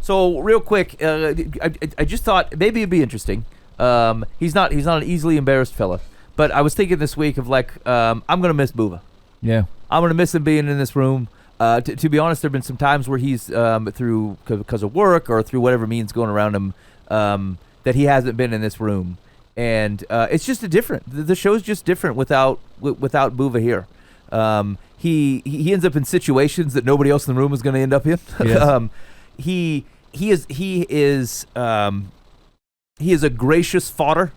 So real quick, I just thought maybe it'd be interesting. He's not an easily embarrassed fella, but I was thinking this week of I'm gonna miss Boova. Yeah. I'm gonna miss him being in this room. To be honest, there've been some times where he's through because of work or through whatever means going around him that he hasn't been in this room, and it's just the show's just different without Boova here. He ends up in situations that nobody else in the room is going to end up in. Yes. He is a gracious fodder.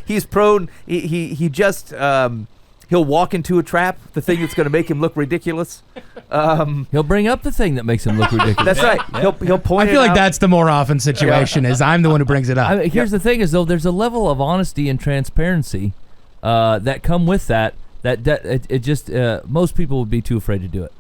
He's prone. He just he'll walk into a trap, the thing that's going to make him look ridiculous. He'll bring up the thing that makes him look ridiculous. That's right. Yeah. He'll point. I feel it like out. that's the more often situation. Is I'm the one who brings it up. Here's the thing: is though there's a level of honesty and transparency that come with that. It just most people would be too afraid to do it.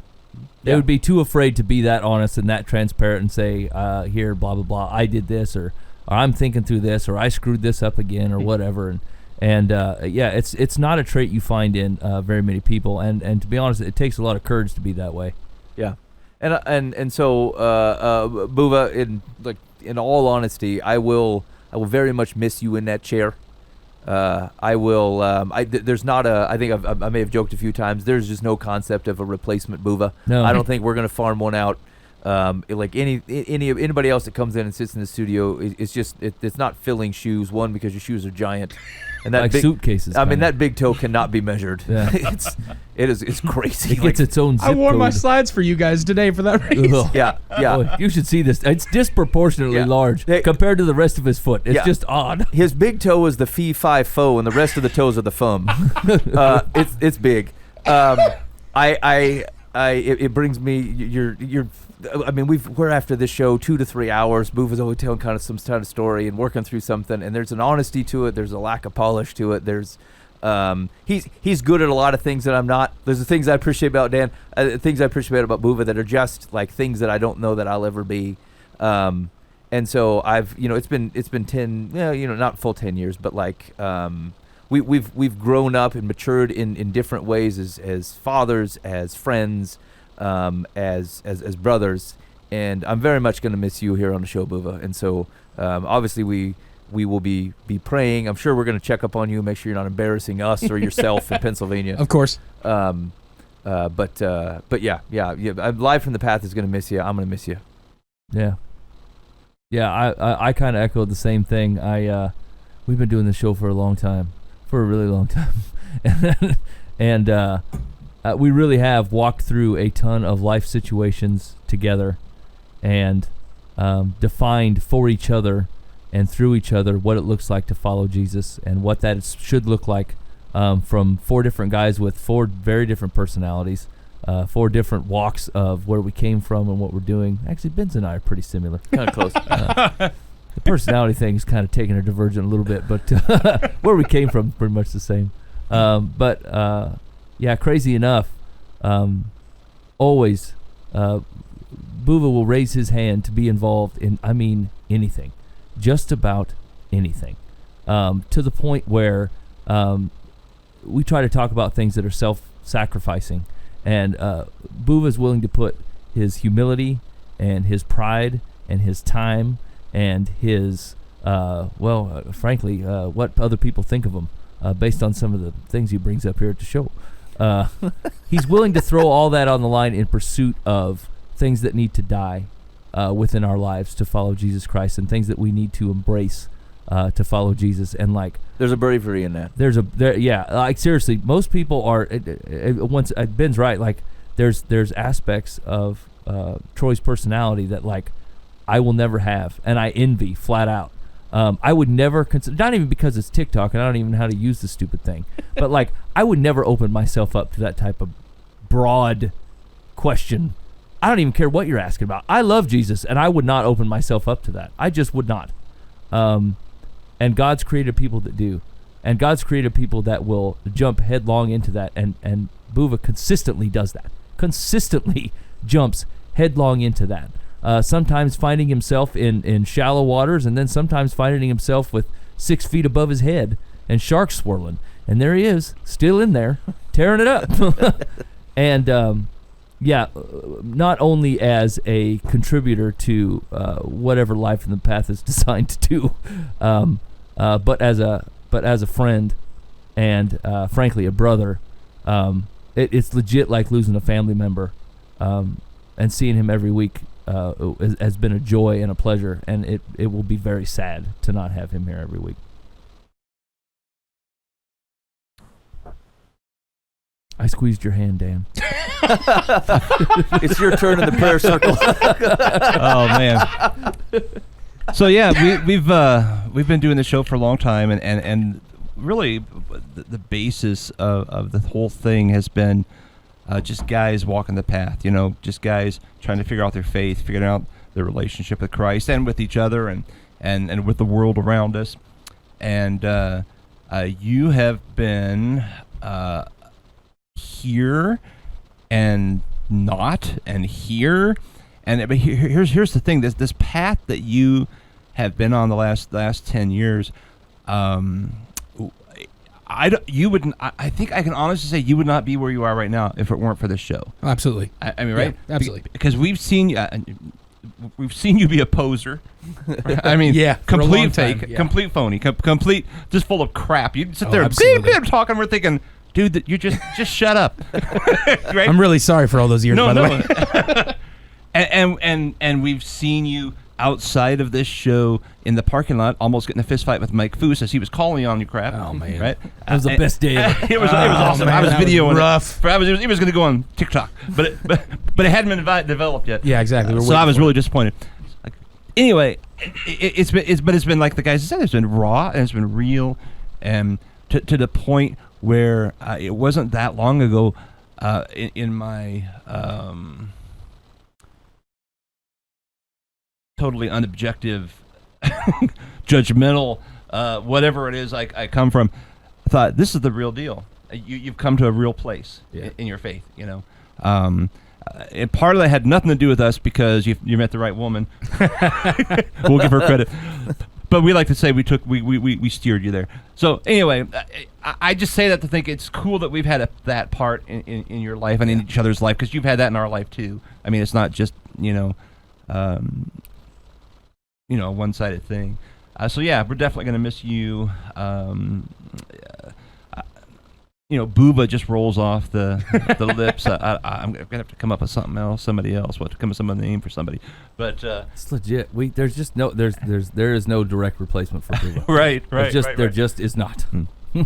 They would be too afraid to be that honest and that transparent and say, here, blah blah blah, I did this, or I'm thinking through this, or I screwed this up again, or whatever. And it's not a trait you find in very many people. And to be honest, it takes a lot of courage to be that way. Yeah, and so Boova, in all honesty, I will very much miss you in that chair. I will. There's not a. I think I may have joked a few times. There's just no concept of a replacement Boova. No, I don't think we're gonna farm one out. Like anybody else that comes in and sits in the studio, it's not filling shoes. One, because your shoes are giant, and that like suitcases. I mean, that big toe cannot be measured. Yeah. It's crazy. It gets its own zip I wore code. my slides for you guys today for that reason. Ugh. Yeah. Boy, you should see this. It's disproportionately large compared to the rest of his foot. It's just odd. His big toe is the fee fi fo, and the rest of the toes are the fum. It's big. It brings me you're. I mean, we're after this show 2 to 3 hours. Boova's always telling kind of some kind of story and working through something, and there's an honesty to it. There's a lack of polish to it. There's he's good at a lot of things that I'm not. There's the things I appreciate about Dan, things I appreciate about Boova that are just like things that I don't know that I'll ever be. And so I've it's been 10 not full 10 years, but like we've grown up and matured in different ways as fathers, as friends. As brothers, and I'm very much going to miss you here on the show, Boova. And so obviously we will be praying. I'm sure we're going to check up on you, make sure you're not embarrassing us or yourself in Pennsylvania. Of course. But yeah. Live from the Path is going to miss you. I'm going to miss you. Yeah. I kind of echoed the same thing. We've been doing this show for a long time, for a really long time, and we really have walked through a ton of life situations together and defined for each other and through each other what it looks like to follow Jesus and what that should look like from 4 different guys with 4 very different personalities, 4 different walks of where we came from and what we're doing. Actually, Ben's and I are pretty similar. Kind of close. The personality thing is kind of taking a divergent a little bit, but where we came from, pretty much the same. Yeah, crazy enough, always Boova will raise his hand to be involved in, anything, just about anything, to the point where we try to talk about things that are self-sacrificing, and Boova's willing to put his humility and his pride and his time and his, frankly, what other people think of him, based on some of the things he brings up here at the show. He's willing to throw all that on the line in pursuit of things that need to die within our lives to follow Jesus Christ, and things that we need to embrace to follow Jesus. And like, there's a bravery in that. Like seriously, most people are. Once Ben's right. Like, there's aspects of Troy's personality that like I will never have, and I envy flat out. I would never consider, not even because it's TikTok and I don't even know how to use the stupid thing, but like I would never open myself up to that type of broad question. I don't even care what you're asking about. I love Jesus, and I would not open myself up to that. I just would not. And God's created people that do, and God's created people that will jump headlong into that, and Boova consistently does that. Consistently jumps headlong into that. Sometimes finding himself in shallow waters, and then sometimes finding himself with 6 feet above his head and sharks swirling. And there he is, still in there, tearing it up. And not only as a contributor to whatever Life in the Path is designed to do, but as a friend and frankly a brother. It's legit like losing a family member, and seeing him every week has been a joy and a pleasure, and it will be very sad to not have him here every week. I squeezed your hand, Dan. It's your turn in the prayer circle. Oh man. So yeah, we've been doing the show for a long time, and really the basis of the whole thing has been just guys walking the path. Just guys trying to figure out their faith, figuring out their relationship with Christ and with each other, and with the world around us. And you have been here and not and here, but here's the thing: this path that you have been on the last 10 years. I think I can honestly say you would not be where you are right now if it weren't for this show. Oh, absolutely. I mean, right? Yeah, absolutely. Because we've seen you be a poser. I mean, yeah, complete fake, complete phony, complete just full of crap. You'd sit there and talking. We're thinking, dude, you just shut up. Right? I'm really sorry for all those years, by the way. and we've seen you outside of this show in the parking lot, almost getting a fist fight with Mike Foose as he was calling you on your crap. Oh man, right? That was the best day ever. It was awesome. Man, I was videoing rough. It was going to go on TikTok, but it hadn't been developed yet. Yeah, exactly. So I was really disappointed. Anyway, it's been like the guys said, it's been raw and it's been real, and to the point where it wasn't that long ago in my totally unobjective, judgmental, whatever it is I come from, I thought, this is the real deal. You've come to a real place in your faith, and part of that had nothing to do with us because you met the right woman. We'll give her credit. But we like to say we steered you there. So anyway, I just say that to think it's cool that we've had that part in your life and in each other's life, because you've had that in our life too. I mean, it's not just a one-sided thing. So yeah, we're definitely going to miss you. Boova just rolls off the lips. I'm going to have to come up with something else, somebody else. What to come up with some name for somebody. But it's legit. There is no direct replacement for Boova. right. There just is not.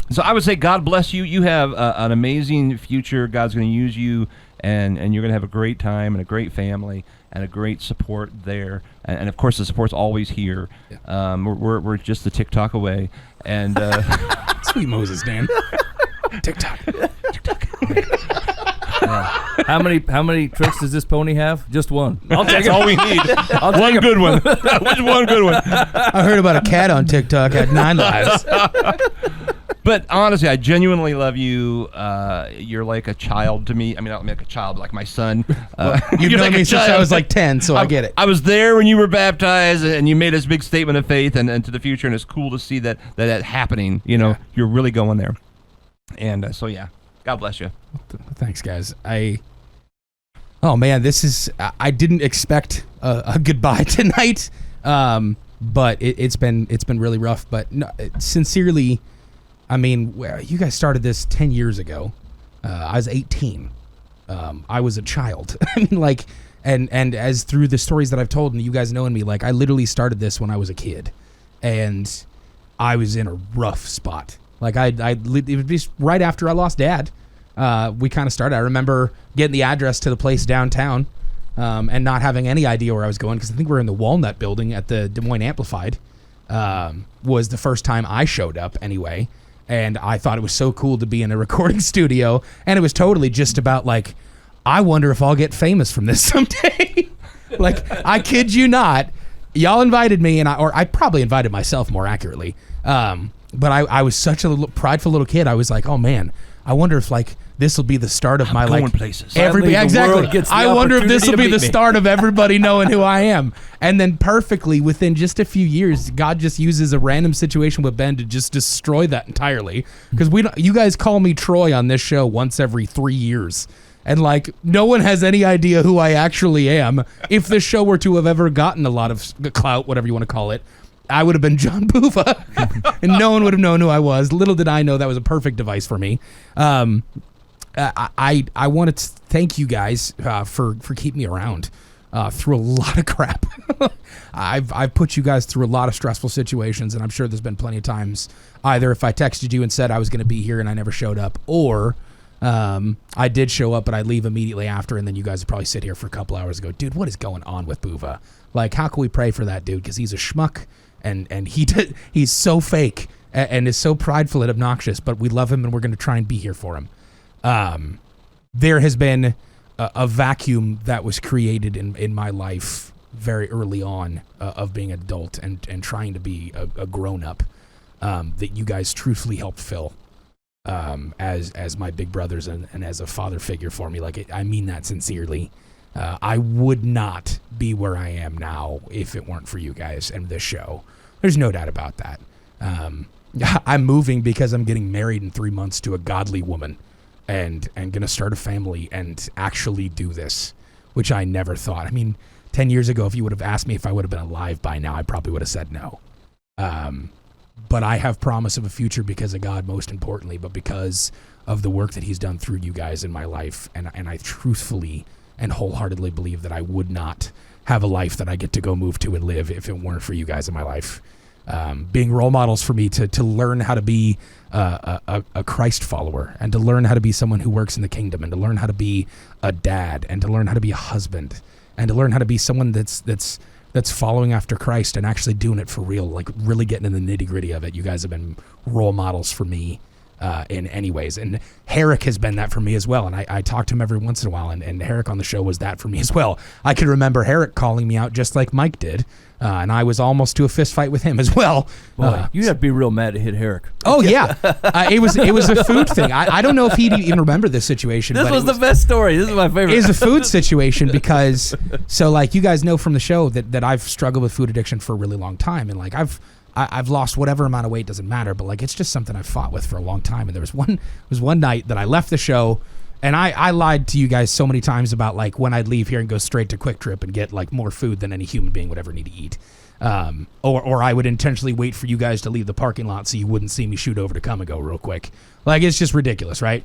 So I would say God bless you. You have an amazing future. God's going to use you, and you're going to have a great time and a great family and a great support there. And of course, the support's always here. Yeah. We're just a TikTok away. And sweet Moses, Dan. TikTok. How many tricks does this pony have? Just one. That's all we need. One good one. Just one good one. I heard about a cat on TikTok had 9 lives. But honestly, I genuinely love you. You're like a child to me. I mean, not like a child, but like my son. You've known me since I was like 10, so I get it. I was there when you were baptized, and you made this big statement of faith and to the future, and it's cool to see that happening. You're really going there. And so, yeah, God bless you. Thanks, guys. Oh man, I didn't expect a goodbye tonight, but it's been really rough. But no, sincerely, I mean, you guys started this 10 years ago. I was 18. I was a child. I mean, and as through the stories that I've told, and you guys knowing me, I literally started this when I was a kid, and I was in a rough spot. It would be right after I lost Dad. We kind of started. I remember getting the address to the place downtown, and not having any idea where I was going, because I think we were in the Walnut building at the Des Moines Amplified. Was the first time I showed up anyway, and I thought it was so cool to be in a recording studio, and it was totally just about I wonder if I'll get famous from this someday. I kid you not, y'all invited me, and I probably invited myself more accurately. But I was such a prideful little kid. I was like, oh man, I wonder if this will be the start of my going places. Everybody, exactly. I wonder if this will be the start of everybody knowing who I am. And then perfectly within just a few years, God just uses a random situation with Ben to just destroy that entirely. Because you guys call me Troy on this show once every 3 years, And like, no one has any idea who I actually am. If this show were to have ever gotten a lot of clout, whatever you want to call it, I would have been John Boova, and no one would have known who I was. Little did I know that was a perfect device for me. I want to thank you guys for keeping me around through a lot of crap. I've put you guys through a lot of stressful situations, and I'm sure there's been plenty of times either if I texted you and said I was going to be here and I never showed up, or I did show up but I leave immediately after, and then you guys would probably sit here for a couple hours and go, dude, what is going on with Boova? Like, how can we pray for that dude? Because he's a schmuck, and he's so fake and is so prideful and obnoxious, but we love him and we're going to try and be here for him. There has been a vacuum that was created in my life very early on of being an adult and trying to be a grown-up that you guys truthfully helped fill as my big brothers and as a father figure for me. Like, I mean that sincerely. I would not be where I am now if it weren't for you guys and this show. There's no doubt about that. I'm moving because I'm getting married in 3 months to a godly woman and gonna start a family and actually do this, which I never thought. I mean, 10 years ago, if you would have asked me if I would have been alive by now, I probably would have said no. But I have promise of a future because of God, most importantly, but because of the work that he's done through you guys in my life. And I truthfully and wholeheartedly believe that I would not have a life that I get to go move to and live if it weren't for you guys in my life. Being role models for me to learn how to be a Christ follower, and to learn how to be someone who works in the kingdom, and to learn how to be a dad, and to learn how to be a husband, and to learn how to be someone that's following after Christ and actually doing it for real, like really getting in the nitty gritty of it. You guys have been role models for me in any ways. And Herrick has been that for me as well. And I talk to him every once in a while, and Herrick on the show was that for me as well. I can remember Herrick calling me out just like Mike did. And I was almost to a fist fight with him as well. Boy, you'd have to be real mad to hit Herrick. Oh yeah, it was a food thing. I don't know if he'd even remember this situation. This was the best story. This is my favorite. It was a food situation because, so like you guys know from the show that I've struggled with food addiction for a really long time, and like I've lost whatever amount of weight, doesn't matter, but like it's just something I've fought with for a long time. And there was one night that I left the show. And I lied to you guys so many times about like when I'd leave here and go straight to Quick Trip and get like more food than any human being would ever need to eat. Or I would intentionally wait for you guys to leave the parking lot so you wouldn't see me shoot over to Come and Go real quick. Like, it's just ridiculous, right?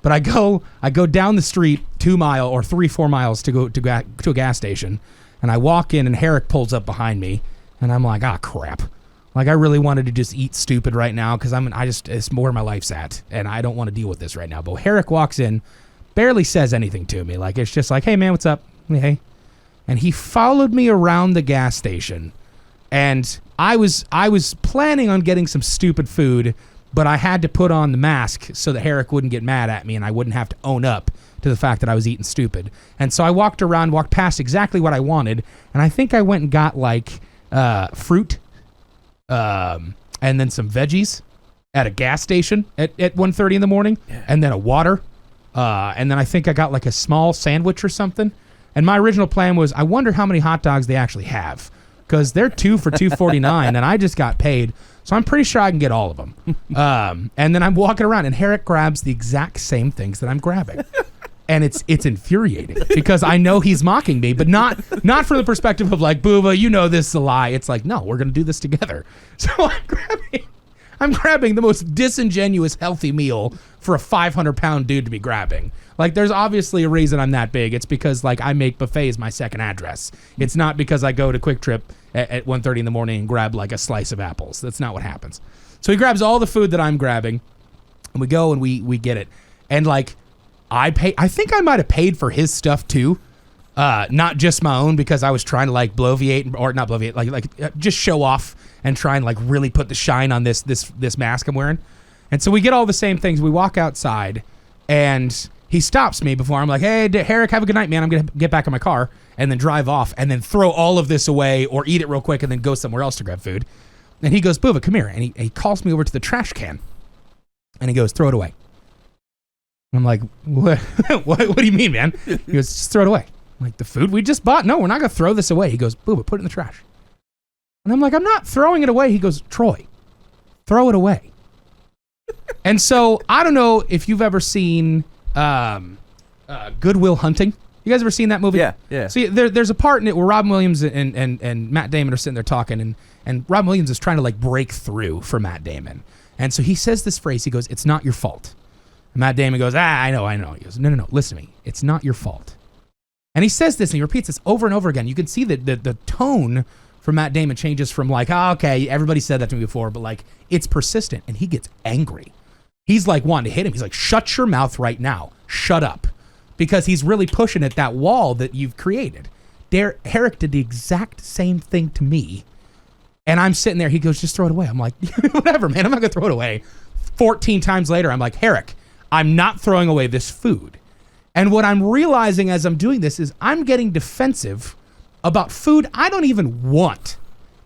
But I go down the street 4 miles to go to a gas station, and I walk in and Herrick pulls up behind me, and I'm like, ah, crap. Like, I really wanted to just eat stupid right now because it's where my life's at, and I don't want to deal with this right now. But Herrick walks in, barely says anything to me. Like, it's just like, hey, man, what's up? Hey. And he followed me around the gas station, and I was planning on getting some stupid food, but I had to put on the mask so that Herrick wouldn't get mad at me and I wouldn't have to own up to the fact that I was eating stupid. And so I walked past exactly what I wanted, and I think I went and got like fruit, and then some veggies at a gas station at 1:30 in the morning, and then a water, and then I think I got like a small sandwich or something. And my original plan was, I wonder how many hot dogs they actually have, because they're 2 for $2.49, and I just got paid, so I'm pretty sure I can get all of them. And then I'm walking around, and Herrick grabs the exact same things that I'm grabbing. And it's infuriating because I know he's mocking me, but not from the perspective of like, Boova, you know this is a lie. It's like, no, we're going to do this together. So I'm grabbing the most disingenuous healthy meal for a 500-pound dude to be grabbing. Like, there's obviously a reason I'm that big. It's because like I make buffets my second address. It's not because I go to Quick Trip at 1:30 in the morning and grab like a slice of apples. That's not what happens. So he grabs all the food that I'm grabbing, and we go and we get it. And like, I think I might have paid for his stuff too, not just my own, because I was trying to like just show off and try and like really put the shine on this mask I'm wearing. And so we get all the same things. We walk outside, and he stops me before I'm like, hey, Herrick, have a good night, man. I'm gonna get back in my car, and then drive off, and then throw all of this away or eat it real quick, and then go somewhere else to grab food. And he goes, Boova, come here, and he calls me over to the trash can, and he goes, throw it away. I'm like, what? What do you mean, man? He goes, just throw it away. I'm like, the food we just bought? No, we're not going to throw this away. He goes, Boova, put it in the trash. And I'm like, I'm not throwing it away. He goes, Troy, throw it away. And so I don't know if you've ever seen Good Will Hunting. You guys ever seen that movie? Yeah. See, there's a part in it where Robin Williams and Matt Damon are sitting there talking, and Robin Williams is trying to like break through for Matt Damon. And so he says this phrase, he goes, "It's not your fault." And Matt Damon goes, I know. He goes, no, listen to me. It's not your fault. And he says this and he repeats this over and over again. You can see that the tone from Matt Damon changes from like, okay, everybody said that to me before, but like it's persistent, and he gets angry. He's like wanting to hit him. He's like, shut your mouth right now. Shut up. Because he's really pushing at that wall that you've created. Herrick did the exact same thing to me. And I'm sitting there. He goes, just throw it away. I'm like, whatever, man. I'm not going to throw it away. 14 times later, I'm like, Herrick, I'm not throwing away this food. And what I'm realizing as I'm doing this is I'm getting defensive about food I don't even want,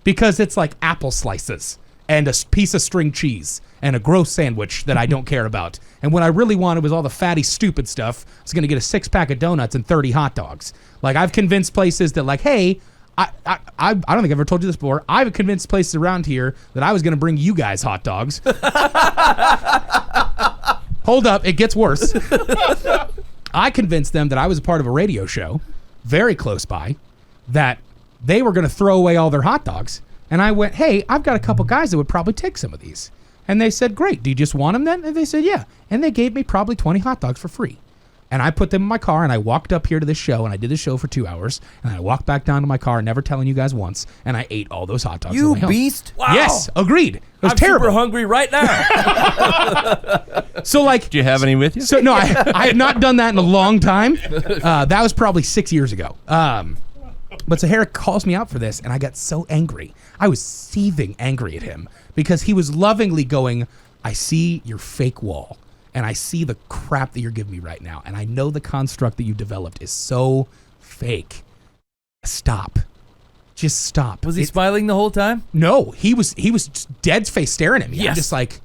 because it's like apple slices and a piece of string cheese and a gross sandwich that I don't care about. And what I really wanted was all the fatty, stupid stuff. I was going to get a 6-pack of donuts and 30 hot dogs. Like, I've convinced places that like, hey, I don't think I've ever told you this before. I've convinced places around here that I was going to bring you guys hot dogs. Hold up, it gets worse. I convinced them that I was a part of a radio show very close by, that they were going to throw away all their hot dogs. And I went, hey, I've got a couple guys that would probably take some of these. And they said, great, do you just want them then? And they said, yeah. And they gave me probably 20 hot dogs for free. And I put them in my car, and I walked up here to this show, and I did the show for 2 hours, and I walked back down to my car, never telling you guys once, and I ate all those hot dogs. You beast! Wow. Yes, agreed. It was I'm terrible. super hungry right now. So like, Do you have any with you? so no, I had not done that in a long time. That was probably 6 years ago. But so Herrick calls me out for this, and I got so angry. I was seething angry at him because he was lovingly going, I see your fake wall, and I see the crap that you're giving me right now, and I know the construct that you developed is so fake. Stop. Just stop. Was he smiling the whole time? No, he was just dead face staring at me. Yes. I'm just like,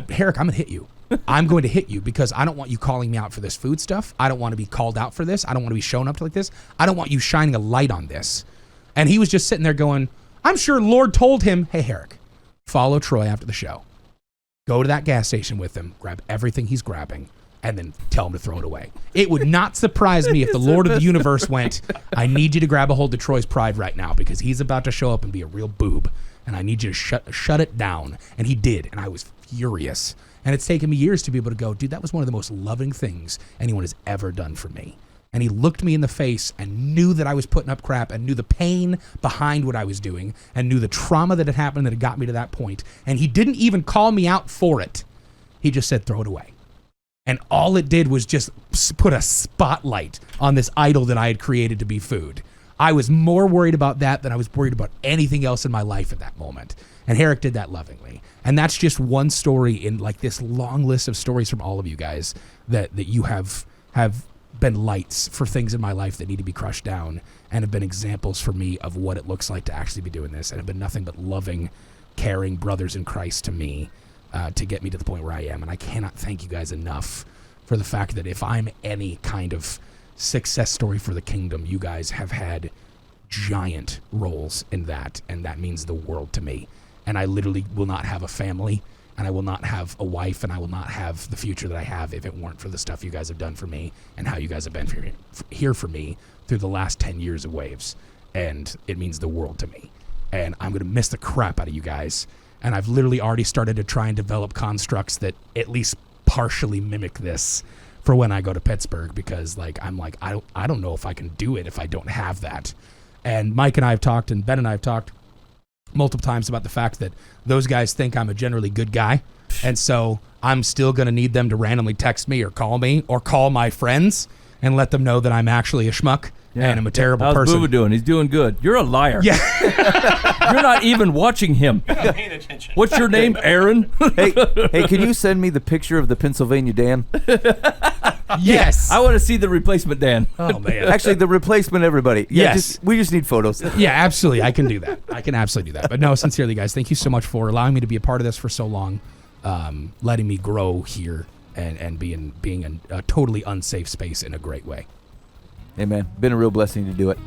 Herrick, I'm gonna hit you. I'm going to hit you because I don't want you calling me out for this food stuff. I don't want to be called out for this. I don't want to be shown up to like this. I don't want you shining a light on this. And he was just sitting there going, I'm sure Lord told him, hey, Herrick, follow Troy after the show. Go to that gas station with him, grab everything he's grabbing, and then tell him to throw it away. It would not surprise me if the Lord of the universe went, I need you to grab a hold of Troy's pride right now because he's about to show up and be a real boob. And I need you to shut it down. And he did. And I was furious. And it's taken me years to be able to go, dude, that was one of the most loving things anyone has ever done for me. And he looked me in the face and knew that I was putting up crap and knew the pain behind what I was doing and knew the trauma that had happened that had got me to that point. And he didn't even call me out for it. He just said, throw it away. And all it did was just put a spotlight on this idol that I had created to be food. I was more worried about that than I was worried about anything else in my life at that moment. And Herrick did that lovingly. And that's just one story in like this long list of stories from all of you guys that you have been lights for things in my life that need to be crushed down and have been examples for me of what it looks like to actually be doing this and have been nothing but loving, caring brothers in Christ to me to get me to the point where I am. And I cannot thank you guys enough for the fact that if I'm any kind of success story for the kingdom, you guys have had giant roles in that, and that means the world to me. And I literally will not have a family, and I will not have a wife, and I will not have the future that I have if it weren't for the stuff you guys have done for me and how you guys have been here for me through the last 10 years of Waves. And it means the world to me. And I'm going to miss the crap out of you guys. And I've literally already started to try and develop constructs that at least partially mimic this for when I go to Pittsburgh, because like I'm like, I don't know if I can do it if I don't have that. And Mike and I have talked, and Ben and I have talked multiple times about the fact that those guys think I'm a generally good guy. And so I'm still going to need them to randomly text me or call my friends and let them know that I'm actually a schmuck and I'm a terrible person. How's Boova doing? He's doing good. You're a liar. Yeah. You're not even watching him. You're not paying attention. What's your name, Aaron? hey, can you send me the picture of the Pennsylvania Dan? Yes. I want to see the replacement Dan. Oh, man. Actually, the replacement, everybody. Yeah, Yes. we just need photos. Yeah, absolutely. I can do that. I can absolutely do that. But no, sincerely, guys, thank you so much for allowing me to be a part of this for so long, letting me grow here and being in a totally unsafe space in a great way. Hey, man, been a real blessing to do it.